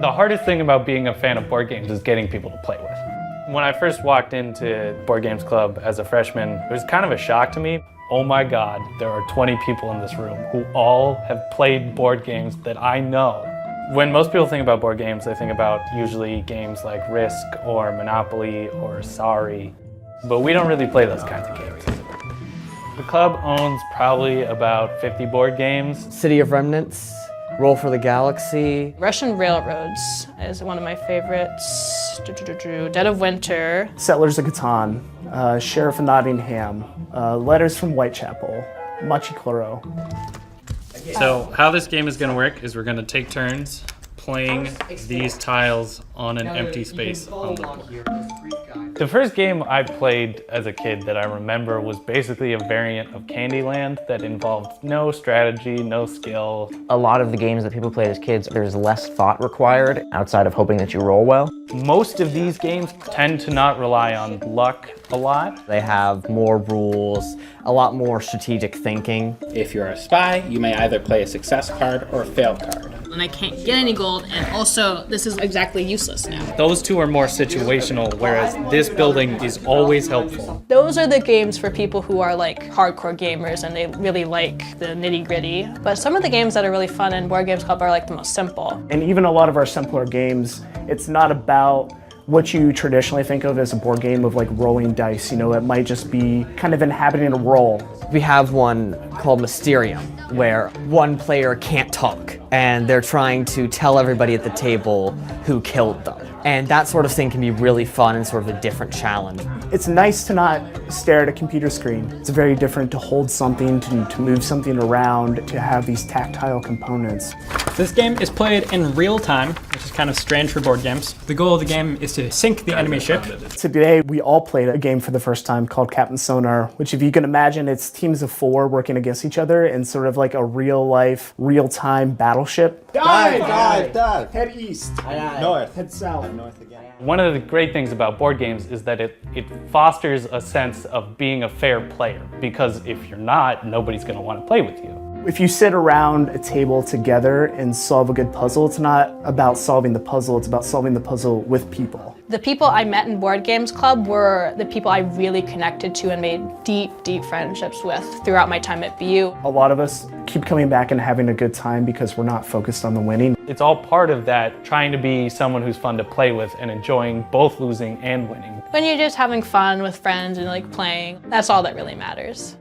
The hardest thing about being a fan of board games is getting people to play with. When I first walked into Board Games Club as a freshman, it was kind of a shock to me. Oh my God, there are 20 people in this room who all have played board games that I know. When most people think about board games, they think about usually games like Risk or Monopoly or Sorry, but we don't really play those kinds of games. The club owns probably about 50 board games. City of Remnants, Roll for the Galaxy. Russian Railroads is one of my favorites. Dead of Winter. Settlers of Catan, Sheriff of Nottingham, Letters from Whitechapel, Machi Cloro. So how this game is going to work is we're going to take turns playing these tiles on an empty space on the board. The first game I played as a kid that I remember was basically a variant of Candyland that involved no strategy, no skill. A lot of the games that people played as kids, there's less thought required outside of hoping that you roll well. Most of these games tend to not rely on luck a lot. They have more rules, a lot more strategic thinking. If you're a spy, you may either play a success card or a fail card. And I can't get any gold, and also this is exactly useless now. Those two are more situational, whereas this building is always helpful. Those are the games for people who are like hardcore gamers and they really like the nitty-gritty. But some of the games that are really fun in Board Games Club are like the most simple. And even a lot of our simpler games, it's not about what you traditionally think of as a board game of like rolling dice. You know, it might just be kind of inhabiting a role. We have one called Mysterium, where one player can't talk, and they're trying to tell everybody at the table who killed them. And that sort of thing can be really fun and sort of a different challenge. It's nice to not stare at a computer screen. It's very different to hold something, to move something around, to have these tactile components. This game is played in real time, which is kind of strange for board games. The goal of the game is to sink the enemy ship. Today, we all played a game for the first time called Captain Sonar, which if you can imagine, it's teams of 4 working against each other in sort of like a real-life, real-time battleship. Dive! Head east, north, head south, north again. One of the great things about board games is that it fosters a sense of being a fair player, because if you're not, nobody's going to want to play with you. If you sit around a table together and solve a good puzzle, it's not about solving the puzzle, it's about solving the puzzle with people. The people I met in Board Games Club were the people I really connected to and made deep, deep friendships with throughout my time at BU. A lot of us keep coming back and having a good time because we're not focused on the winning. It's all part of that, trying to be someone who's fun to play with and enjoying both losing and winning. When you're just having fun with friends and like playing, that's all that really matters.